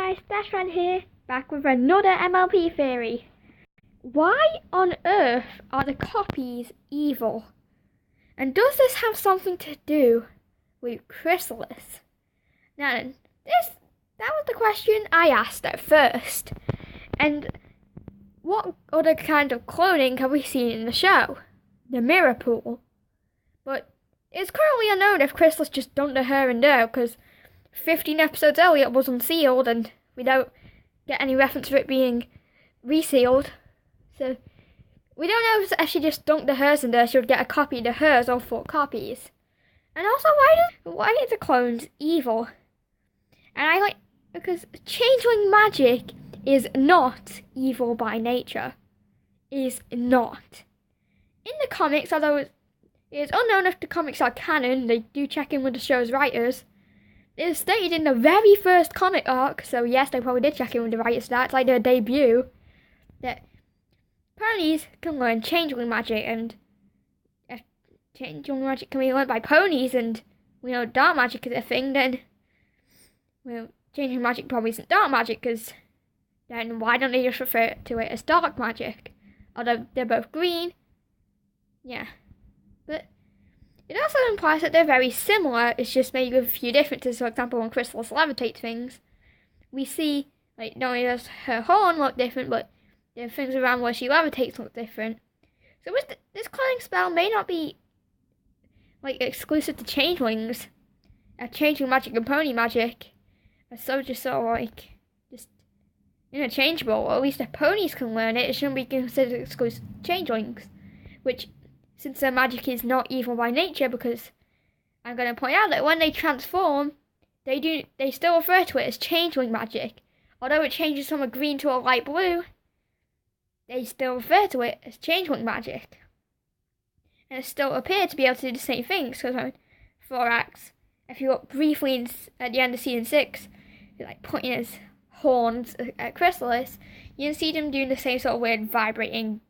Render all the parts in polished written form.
guys, Dashran here, back with another MLP theory. Why on earth are the copies evil? And does this have something to do with Chrysalis? Now, that was the question I asked at first. And what other kind of cloning have we seen in the show? The mirror pool. But it's currently unknown if Chrysalis just dumped her hair in there, because 15 episodes earlier it was unsealed and we don't get any reference to it being resealed. So we don't know if she just dumped the hers in there, she would get a copy of the hers or 4 copies. And also, why are the clones evil? And because changeling magic is not evil by nature. Is not. In the comics, although it is unknown if the comics are canon, they do check in with the show's writers. It is stated in the very first comic arc, so yes, they probably did check in with the writers. That's like their debut. That ponies can learn changeling magic, and if changeling magic can be learned by ponies, and we know dark magic is a thing, then changeling magic probably isn't dark magic, because then why don't they just refer to it as dark magic? Although they're both green, yeah. But it also implies that they're very similar, it's just maybe with a few differences. For example, when Chrysalis levitates things, we see, not only does her horn look different, but the things around where she levitates look different. So this cloning spell may not be, exclusive to changelings. Changeling magic and pony magic are so just sort of, just interchangeable. Or at least if ponies can learn it, it shouldn't be considered exclusive to changelings. Which, since their magic is not evil by nature, because I'm going to point out that when they transform, they still refer to it as changeling magic. Although it changes from a green to a light blue, they still refer to it as changeling magic. And it still appear to be able to do the same things, because Thorax, if you look briefly at the end of season 6, pointing his horns at Chrysalis, you can see them doing the same sort of weird vibrating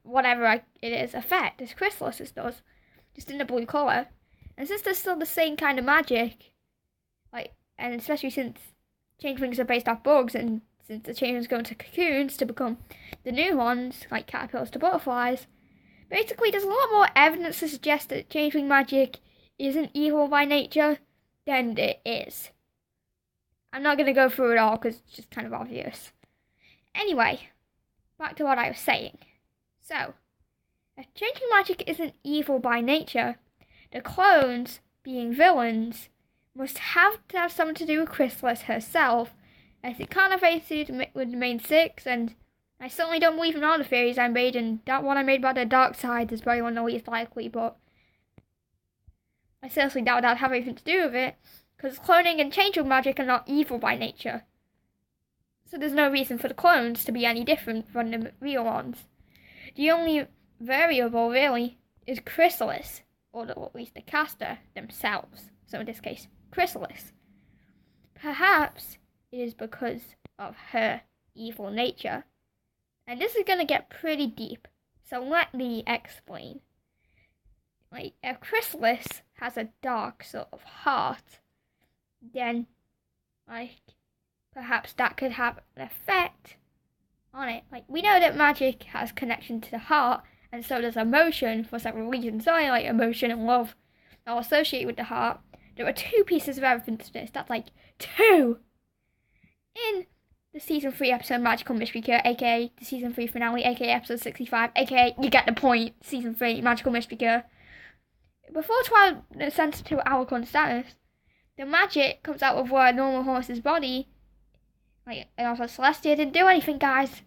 whatever it is effect as Chrysalis does, just in the blue colour. And since they're still the same kind of magic, and especially since changelings are based off bugs, and since the changelings go into cocoons to become the new ones, like caterpillars to butterflies, basically there's a lot more evidence to suggest that changeling magic isn't evil by nature than it is. I'm not going to go through it all because it's just kind of obvious. Anyway, back to what I was saying. So, if changeling magic isn't evil by nature, the clones, being villains, must have to have something to do with Chrysalis herself, as it can't have anything to do with the main 6, and I certainly don't believe in all the theories I made, and that one I made about the dark side is probably one of the least likely, but I seriously doubt that would have anything to do with it, because cloning and changeling magic are not evil by nature. So there's no reason for the clones to be any different from the real ones. The only variable, really, is Chrysalis, or at least the caster themselves. So in this case, Chrysalis. Perhaps it is because of her evil nature. And this is going to get pretty deep, so let me explain. If Chrysalis has a dark sort of heart, then, perhaps that could have an effect on it. We know that magic has connection to the heart, and so does emotion for several reasons. So emotion and love are associated with the heart. There are 2 pieces of evidence to this. That's 2! In the season 3 episode Magical Mystery Cure, aka the season 3 finale, aka episode 65, aka you get the point, season 3 Magical Mystery Cure. Before Twilight sent to Alucard's status, the magic comes out of a normal horse's body. And also Celestia didn't do anything, guys.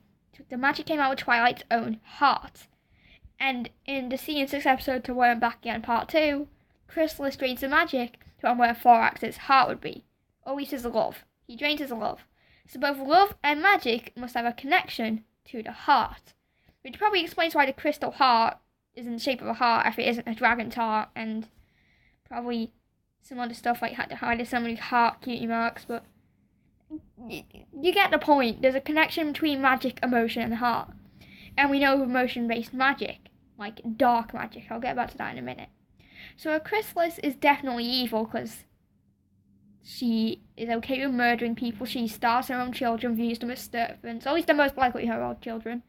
The magic came out of Twilight's own heart. And in the season 6 episode To Where I'm Back Again Part 2, Chrysalis drains the magic to where Thorax's heart would be. Or at least his love. He drains his love. So both love and magic must have a connection to the heart. Which probably explains why the crystal heart is in the shape of a heart if it isn't a dragon's heart. And probably some other stuff had to hide so many heart cutie marks, but you get the point. There's a connection between magic, emotion, and heart. And we know emotion-based magic, like dark magic. I'll get back to that in a minute. So a Chrysalis is definitely evil because She is okay with murdering people. She starves her own children, views them as servants, at least the most likely her own children.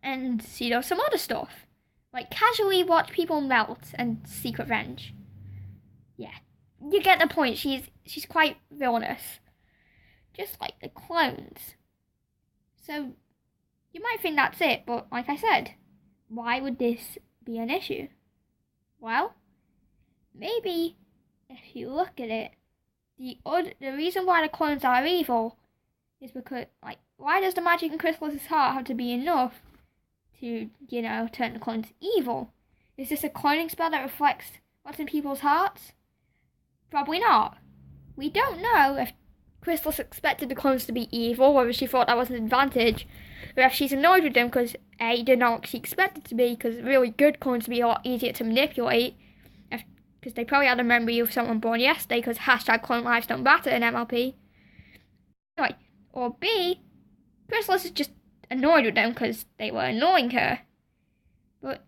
And she does some other stuff, like casually watch people melt and seek revenge. Yeah, you get the point. She's quite villainous, just like the clones. So you might think that's it, but like I said, why would this be an issue? Well, maybe if you look at it, the reason why the clones are evil is because, like, why does the magic in Chrysalis' heart have to be enough to, turn the clones evil? Is this a cloning spell that reflects what's in people's hearts? Probably not. We don't know if Chrysalis expected the clones to be evil, whether she thought that was an advantage, or if she's annoyed with them because A, did not what she expected to be, because really good clones would be a lot easier to manipulate, because they probably had a memory of someone born yesterday, because #clone lives don't matter in MLP. Anyway, or B, Chrysalis is just annoyed with them because they were annoying her. But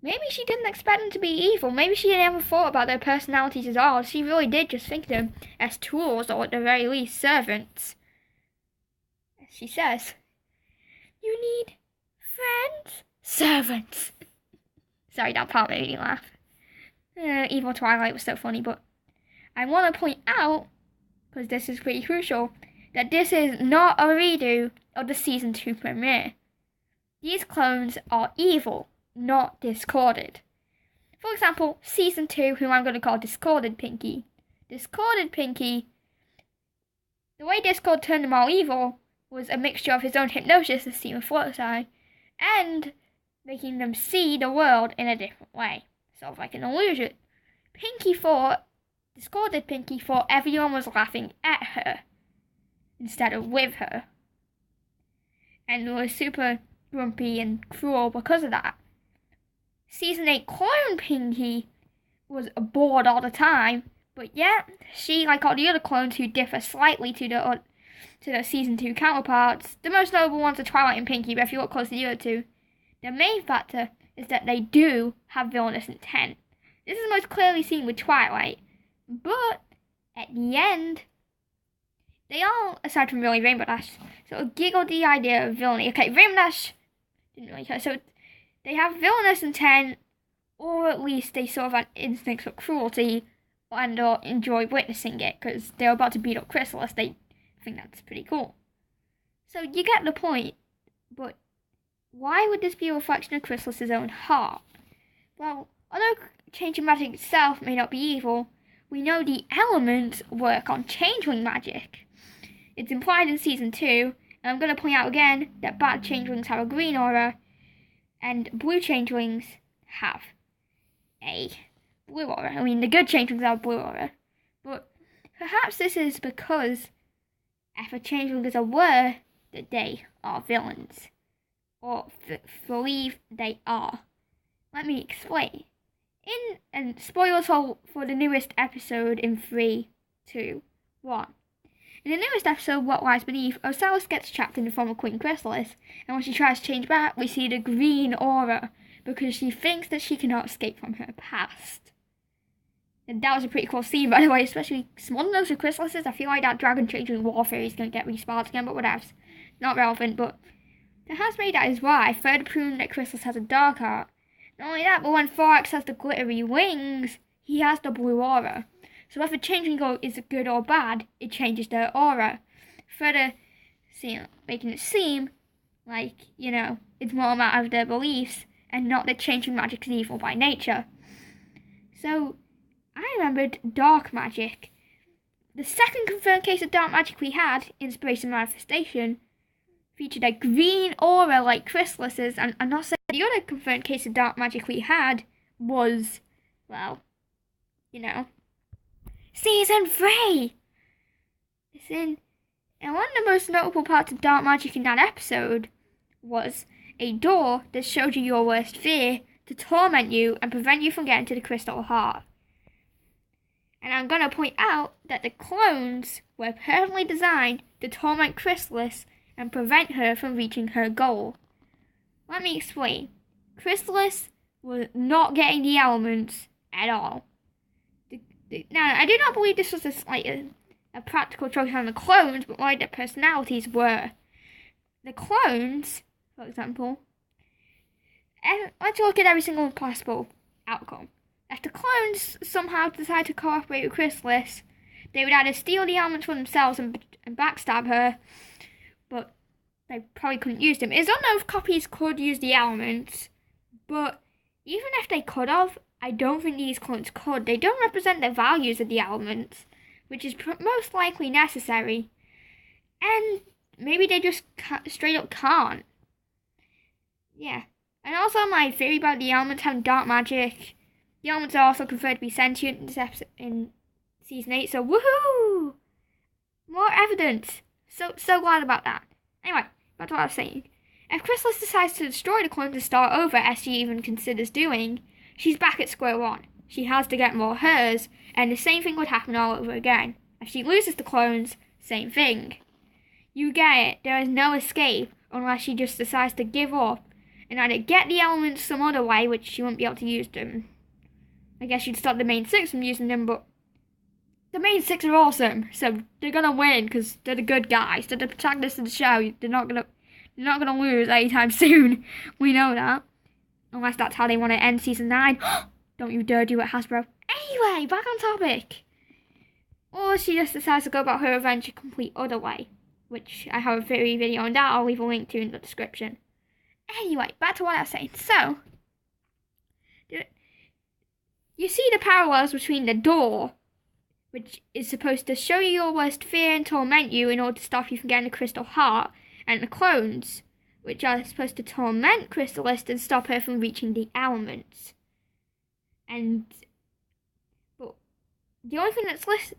maybe she didn't expect them to be evil. Maybe she never thought about their personalities at all. She really did just think of them as tools, or at the very least, servants. As she says, you need friends? Servants. Sorry, that part made me laugh. Evil Twilight was so funny, but I want to point out, because this is pretty crucial, that this is not a redo of the Season 2 premiere. These clones are evil, not discorded. For example, Season 2, who I'm going to call Discorded Pinky. Discorded Pinky, the way Discord turned them all evil was a mixture of his own hypnosis, as seen with Floatside, and making them see the world in a different way. Sort of like an illusion. Discorded Pinky thought everyone was laughing at her instead of with her, and was super grumpy and cruel because of that. Season 8 Clone Pinky was bored all the time, but yet she, like all the other clones who differ slightly to the Season 2 counterparts, the most notable ones are Twilight and Pinky, but if you look close to the other two, the main factor is that they do have villainous intent. This is most clearly seen with Twilight, but at the end, they all, aside from really Rainbow Dash, sort of giggled the idea of villainy. Okay, Rainbow Dash didn't really care, so they have villainous intent, or at least they sort of have instincts for cruelty, and or enjoy witnessing it, because they're about to beat up Chrysalis. They think that's pretty cool. So you get the point, but why would this be a reflection of Chrysalis' own heart? Well, although changing magic itself may not be evil, we know the elements work on changeling magic. It's implied in Season 2, and I'm going to point out again that bad changelings have a green aura, and blue changelings have a blue aura. I mean, the good changelings have a blue aura. But perhaps this is because if a changeling is aware that they are villains, or believe they are. Let me explain. And spoilers for the newest episode in 3, 2, 1. In the newest episode, What Lies Beneath, Chrysalis gets trapped in the form of Queen Chrysalis, and when she tries to change back, we see the green aura, because she thinks that she cannot escape from her past. And that was a pretty cool scene, by the way, especially someone knows who Chrysalis is. I feel like that Dragon Changing Warfare is going to get resparked again, but whatever. Not relevant, but it has made that his wife, further proving that Chrysalis has a dark heart. Not only that, but when Thorax has the glittery wings, he has the blue aura. So if a changeling is good or bad, it changes their aura. Further making it seem like, it's more a matter of their beliefs and not that changing magic is evil by nature. So I remembered dark magic. The second confirmed case of dark magic we had, Inspiration Manifestation, featured a green aura like Chrysalis's, and I'm not saying the other confirmed case of dark magic we had was, Season 3! And one of the most notable parts of dark magic in that episode was a door that showed you your worst fear to torment you and prevent you from getting to the Crystal Heart. And I'm going to point out that the clones were perfectly designed to torment Chrysalis and prevent her from reaching her goal. Let me explain. Chrysalis was not getting the elements at all. Now, I do not believe this was a practical choice on the clones, but why their personalities were. The clones, for example, let's look at every single possible outcome. If the clones somehow decide to cooperate with Chrysalis, they would either steal the elements for themselves and backstab her, but they probably couldn't use them. It's unknown if copies could use the elements, but even if they could have, I don't think these clones could. They don't represent the values of the elements, which is most likely necessary. And maybe they just straight up can't. Yeah. And also my theory about the elements having dark magic. The elements are also confirmed to be sentient in this episode, in Season 8, so woohoo! More evidence. So glad about that. Anyway, back to what I was saying. If Chrysalis decides to destroy the clones and start over, as she even considers doing, she's back at square one. She has to get more hers, and the same thing would happen all over again. If she loses the clones, same thing. You get it, there is no escape unless she just decides to give up and either get the elements some other way, which she won't be able to use them. I guess she'd stop the main six from using them, but the main six are awesome, so they're gonna win because they're the good guys. They're the protagonists of the show. They're not gonna lose anytime soon. We know that, unless that's how they want to end Season 9. Don't you dare do it, Hasbro. Anyway, back on topic. Or she just decides to go about her revenge a complete other way, which I have a theory video on that. I'll leave a link to in the description. Anyway, back to what I was saying. So, you see the parallels between the door, which is supposed to show you your worst fear and torment you in order to stop you from getting the crystal heart, and the clones, which are supposed to torment Chrysalis and stop her from reaching the elements. But the only thing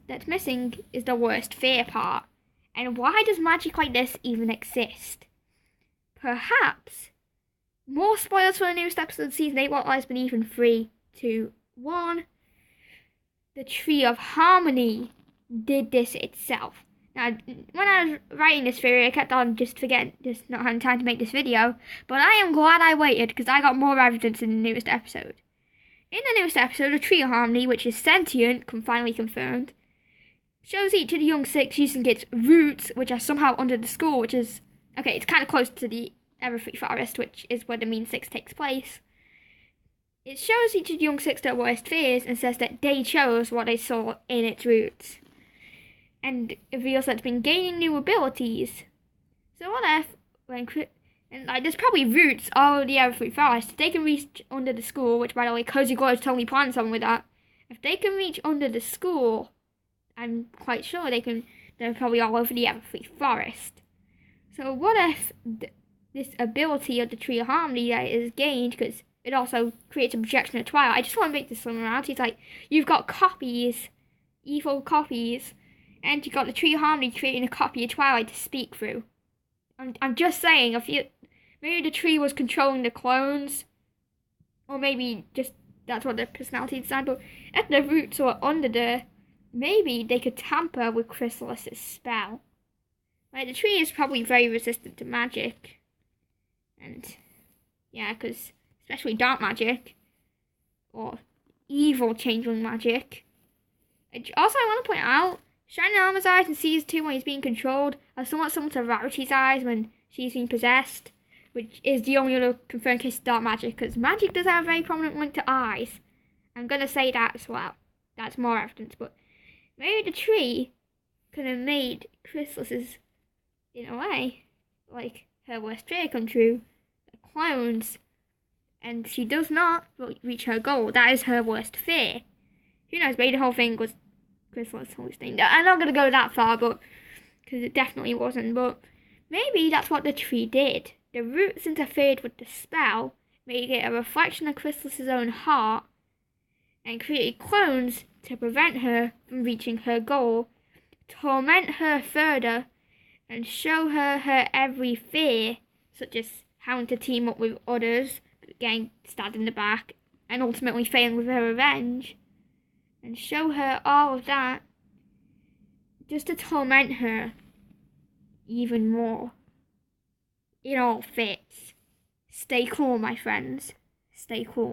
that's missing is the worst fear part. And why does magic like this even exist? Perhaps more spoilers for the newest episode of Season 8, what lies beneath in 3, 2, 1. The Tree of Harmony did this itself. Now, when I was writing this theory, I kept on just not having time to make this video, but I am glad I waited because I got more evidence in the newest episode. In the newest episode, the Tree of Harmony, which is sentient, finally confirmed, shows each of the young six using its roots, which are somehow under the school, which is, okay, it's kind of close to the Everfree Forest, which is where the Mean Six takes place. It shows each of the young six their worst fears and says that they chose what they saw in its roots. And it reveals that it's been gaining new abilities. So what if, there's probably roots all over the Everfree Forest. If they can reach under the school, which by the way, Cozy Glow is totally planning something with that. If they can reach under the school, I'm quite sure they're probably all over the Everfree Forest. So what if this ability of the Tree of Harmony that is gained, because it also creates a projection of Twilight. I just want to make this similarity. It's like, you've got copies, evil copies, and you've got the Tree of Harmony creating a copy of Twilight to speak through. I'm just saying, maybe the tree was controlling the clones, or maybe just that's what their personality designed, but if the roots were under there, maybe they could tamper with Chrysalis' spell. Like, the tree is probably very resistant to magic. And, yeah, because especially dark magic, or evil changeling magic. Also, I want to point out, Shining Armor's eyes in Season 2 when he's being controlled are somewhat similar to Rarity's eyes when she's being possessed, which is the only other confirmed case of dark magic, because magic does have a very prominent link to eyes. I'm going to say that as well. That's more evidence, but maybe the tree could have made Chrysalis, in a way, like her worst fear come true, the clones, and she does not reach her goal. That is her worst fear. Who knows, maybe the whole thing was Chrysalis hallucinating. I'm not going to go that far, but because it definitely wasn't, but maybe that's what the tree did. The roots interfered with the spell, making it a reflection of Chrysalis' own heart, and created clones to prevent her from reaching her goal, torment her further, and show her every fear, such as having to team up with others, getting stabbed in the back, and ultimately failing with her revenge, and show her all of that, just to torment her even more. It all fits. Stay cool, my friends. Stay cool.